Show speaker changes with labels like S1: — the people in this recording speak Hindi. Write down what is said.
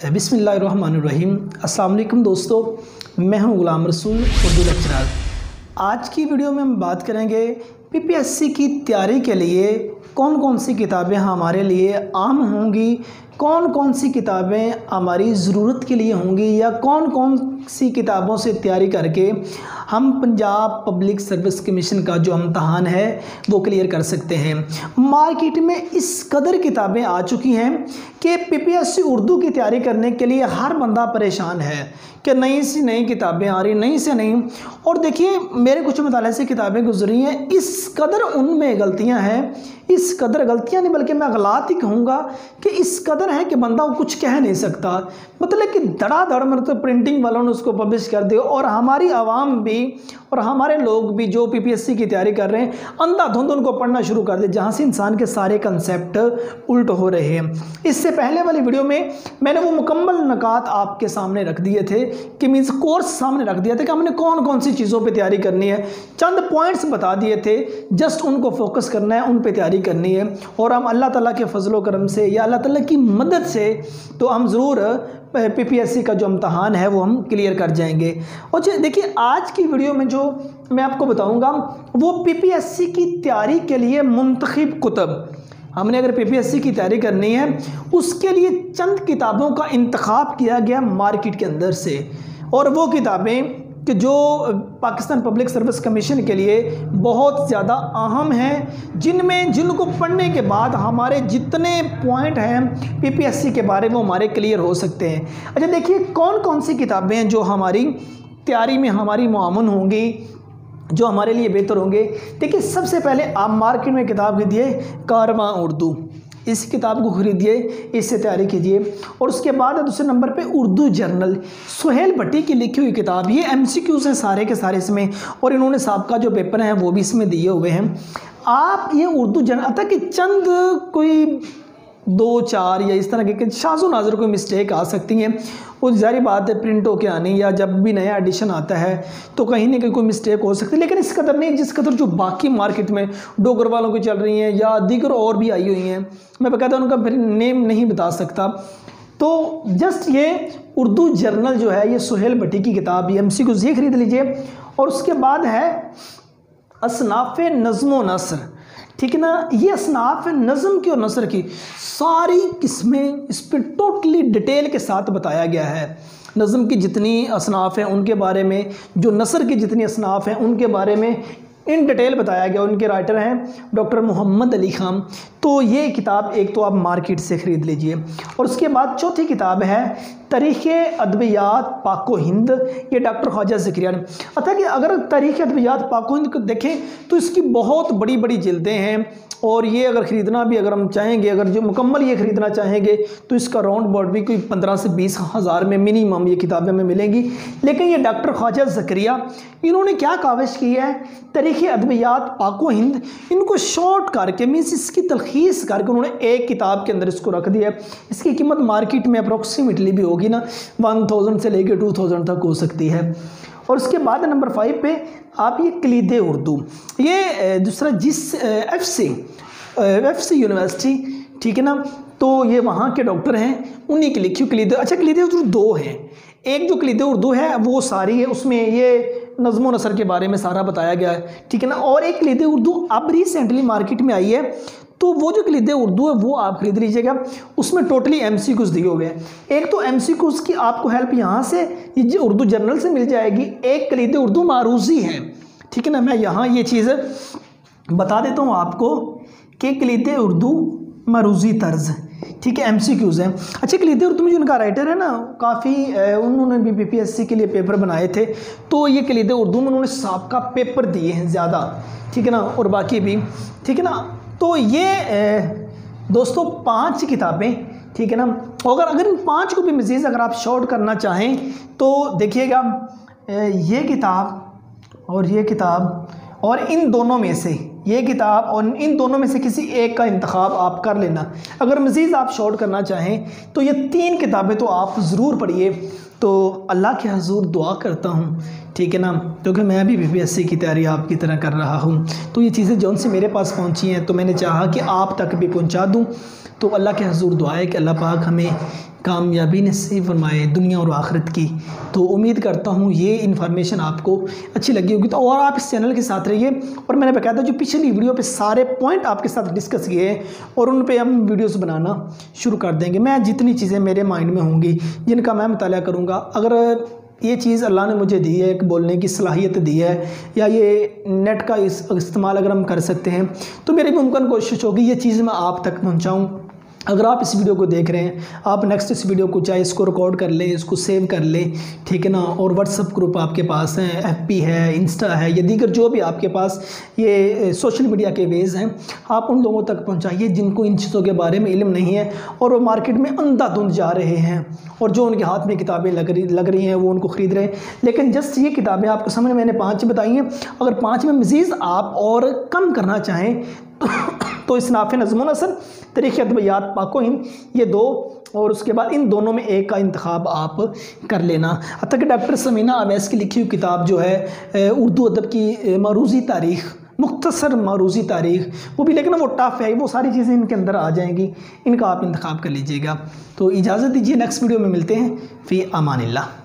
S1: बिस्मिल्लाहिर्रहमानिर्रहीम। अस्सलाम वालेकुम दोस्तों, मैं हूं गुलाम रसूल, उर्दू लेक्चरर। आज की वीडियो में हम बात करेंगे पीपीएससी की तैयारी के लिए कौन कौन सी किताबें हमारे लिए आम होंगी, कौन कौन सी किताबें हमारी ज़रूरत के लिए होंगी, या कौन कौन सी किताबों से तैयारी करके हम पंजाब पब्लिक सर्विस कमीशन का जो इम्तहान है वो क्लियर कर सकते हैं। मार्केट में इस कदर किताबें आ चुकी हैं कि पीपीएससी उर्दू की तैयारी करने के लिए हर बंदा परेशान है कि नई सी नई किताबें आ रही, नई से नई। और देखिए, मेरे कुछ मुताले से किताबें गुजरी हैं, इस कदर उनमें गलतियां हैं, इस कदर गलतियां नहीं बल्कि मैं गलत ही कहूँगा कि इस कदर है कि बंदा कुछ कह नहीं सकता। मतलब कि धड़ाधड़ मतलब प्रिंटिंग वालों ने उसको पब्लिश कर दिया, और हमारी आवाम भी और हमारे लोग भी जो पीपीएससी की तैयारी कर रहे हैं अंधाधुंध उनको पढ़ना शुरू कर दे, जहाँ से इंसान के सारे कंसेप्ट उल्ट हो रहे हैं। इससे पहले वाली वीडियो में मैंने वो मुकम्मल नकात आपके सामने रख दिए थे कि मीन्स कोर्स सामने रख दिया था कि हमने कौन कौन सी चीज़ों पे तैयारी करनी है, चंद पॉइंट्स बता दिए थे, जस्ट उनको फोकस करना है, उन पे तैयारी करनी है। और हम अल्लाह ताला के फजलो करम से या अल्लाह ताला की मदद से तो हम ज़रूर पीपीएससी का जो इम्तहान है वो हम क्लियर कर जाएंगे। और देखिए, आज की वीडियो में जो मैं आपको बताऊंगा वो पीपीएससी की तैयारी के लिए मुंतखब कुतब, हमने अगर पीपीएससी की तैयारी करनी है उसके लिए चंद किताबों का इंतखाब किया गया मार्केट के अंदर से, और वो किताबें कि जो पाकिस्तान पब्लिक सर्विस कमीशन के लिए बहुत ज़्यादा अहम हैं, जिनको पढ़ने के बाद हमारे जितने पॉइंट हैं पीपीएससी के बारे में वो हमारे क्लियर हो सकते हैं। अच्छा देखिए, कौन कौन सी किताबें हैं जो हमारी तैयारी में हमारी मुआवन होंगी, जो हमारे लिए बेहतर होंगे। देखिए, सबसे पहले आप मार्केट में किताब खरीदिए कारवां उर्दू, इस किताब को खरीदिए, इससे तैयारी कीजिए। और उसके बाद दूसरे नंबर पे उर्दू जर्नल, सुहेल भट्टी की लिखी हुई किताब, ये एमसीक्यूज़ हैं सारे के सारे इसमें, और इन्होंने साबका जो पेपर हैं वो भी इसमें दिए हुए हैं। आप ये उर्दू जर्नल अतः कि चंद कोई 2-4 या इस तरह के शाज़ो नाज़र कोई मिस्टेक आ सकती हैं, वो ज़ाहिर बात है प्रिंट होके आनी, या जब भी नया एडिशन आता है तो कहीं ना कहीं कोई मिस्टेक हो सकती है, लेकिन इस कदर नहीं जिस कदर जो बाकी मार्केट में डोगर वालों की चल रही हैं या दीगर और भी आई हुई हैं। मैं बकायदा उनका नेम नहीं बता सकता। तो जस्ट ये उर्दू जर्नल जो है, ये सुहेल भट्टी की किताब, ये एमसीक्यूज़ ये खरीद लीजिए। और उसके बाद है असनाफ़े नज़्म व नसर, ठीक है ना। ये असनाफ़ नज़म की और नसर की सारी किस्में इस पर टोटली डिटेल के साथ बताया गया है। नज़म की जितनी असनाफ़ हैं उनके बारे में, जो नसर की जितनी असनाफ़ हैं उनके बारे में इन डिटेल बताया गया। उनके राइटर हैं डॉक्टर मोहम्मद अली खान। तो ये किताब एक तो आप मार्केट से ख़रीद लीजिए। और उसके बाद चौथी किताब है तारीख़ अदबियात पाको हिंद, ये डॉक्टर ख्वाजा ज़करिया ने। अतः कि अगर तारीख़ अदबियात पाको हिंद को देखें तो इसकी बहुत बड़ी बड़ी जिल्दें हैं, और ये अगर ख़रीदना भी अगर हम चाहेंगे, अगर जो मुकम्मल ये ख़रीदना चाहेंगे तो इसका राउंड अबाउट भी कोई 15 से 20 हज़ार में मिनिमम ये किताबें हमें मिलेंगी। लेकिन ये डॉक्टर ख्वाजा ज़करिया, इन्होंने क्या काविश की है, तारीख़ अदबियात पाको हिंद, इनको शॉर्ट करके मीन्स इसकी तलखीस करके उन्होंने एक किताब के अंदर इसको रख दिया है। इसकी कीमत मार्केट में अप्रोक्सीमेटली भी होगी ना 1000 से लेकर 2000 तक हो सकती है। और उसके बाद नंबर 5 पे आप ये कलीदे उर्दू, ये दूसरा जिस एफसी यूनिवर्सिटी, ठीक है ना, तो ये वहाँ के डॉक्टर हैं, उन्हीं की लिखी कलीदे। अच्छा, कलीदे उर्दू 2 हैं, एक जो कलीदे उर्दू है वो सारी है, उसमें ये नज़्म व नसर के बारे में सारा बताया गया है, ठीक है ना। और एक कलीदे उर्दू अब रिसेंटली मार्केट में आई है, तो वो जो कलीदे उर्दू है वो आप खरीद लीजिएगा। उसमें टोटली एमसीक्यूज़ दिए हुए हैं। एक तो एमसीक्यूज़ की आपको हेल्प यहाँ से ये उर्दू जर्नल से मिल जाएगी, एक कलीदे उर्दू मारूज़ी है, ठीक है ना। मैं यहाँ ये चीज़ बता देता हूँ आपको कि कलीदे उर्दू मारूज़ी तर्ज, ठीक है, एमसीक्यूज़ हैं। अच्छा, कलीदे उर्दू में जो उनका राइटर है ना, काफ़ी उन्होंने भी पीपीएससी के लिए पेपर बनाए थे, तो ये कलीदे उर्दू में उन्होंने साबका पेपर दिए हैं ज़्यादा, ठीक है ना, और बाकी भी, ठीक है ना। तो ये दोस्तों 5 किताबें, ठीक है ना। और अगर इन 5 को भी मज़ीद अगर आप शॉर्ट करना चाहें तो देखिएगा, ये किताब और ये किताब और इन दोनों में से ये किताब और इन दोनों में से किसी एक का इंतखाब आप कर लेना। अगर मज़ीद आप शॉर्ट करना चाहें तो ये 3 किताबें तो आप ज़रूर पढ़िए। तो अल्लाह के हज़ूर दुआ करता हूँ, ठीक है ना, क्योंकि मैं भी पीपीएससी की तैयारी आपकी तरह कर रहा हूँ, तो ये चीज़ें जौन से मेरे पास पहुँची हैं तो मैंने चाहा कि आप तक भी पहुँचा दूँ। तो अल्लाह के हज़ूर दुआ है कि अल्लाह पाक हमें कामयाबी नसीब फरमाए दुनिया और आखिरत की। तो उम्मीद करता हूँ ये इन्फॉर्मेशन आपको अच्छी लगी होगी। तो और आप इस चैनल के साथ रहिए। और मैंने बकायदा जो पिछली वीडियो पे सारे पॉइंट आपके साथ डिस्कस किए हैं और उन पे हम वीडियोस बनाना शुरू कर देंगे। मैं जितनी चीज़ें मेरे माइंड में होंगी जिनका मैं मुताला करूँगा, अगर ये चीज़ अल्लाह ने मुझे दी है, एक बोलने की सलाहियत दी है, या ये नेट का इस्तेमाल अगर हम कर सकते हैं, तो मेरी मुमकिन कोशिश होगी ये चीज़ मैं आप तक पहुंचाऊं। अगर आप इस वीडियो को देख रहे हैं, आप नेक्स्ट इस वीडियो को चाहे इसको रिकॉर्ड कर लें, इसको सेव कर लें, ठीक है ना। और व्हाट्सअप ग्रुप आपके पास हैं, FB है, इंस्टा है, या दीगर जो भी आपके पास ये सोशल मीडिया के वेज़ हैं, आप उन लोगों तक पहुंचाइए जिनको इन चीज़ों के बारे में इल्म नहीं है और वो मार्केट में अंधाधुंध जा रहे हैं, और जो उनके हाथ में किताबें लग रही हैं वो उनको ख़रीद रहे हैं। लेकिन जस्ट ये किताबें आपको समझ, मैंने 5 बताई हैं, अगर 5 में मज़ीद आप और कम करना चाहें तो इसनाफ़ नज़्म व नसर, तरीक़े अदबियात पाकोहिंद, ये 2, और उसके बाद इन दोनों में एक का इंतखाब आप कर लेना। हत्ता कि डॉक्टर समीना अवैस की लिखी हुई किताब जो है उर्दू अदब की मरूज़ी तारीख़, मुख्तसर मरूज़ी तारीख़, वो भी लेकिन वो टफ़ है, वो सारी चीज़ें इनके अंदर आ जाएंगी, इनका आप इंतखाब कर लीजिएगा। तो इजाज़त दीजिए, नेक्स्ट वीडियो में मिलते हैं। फ़ी अमानिल्लाह।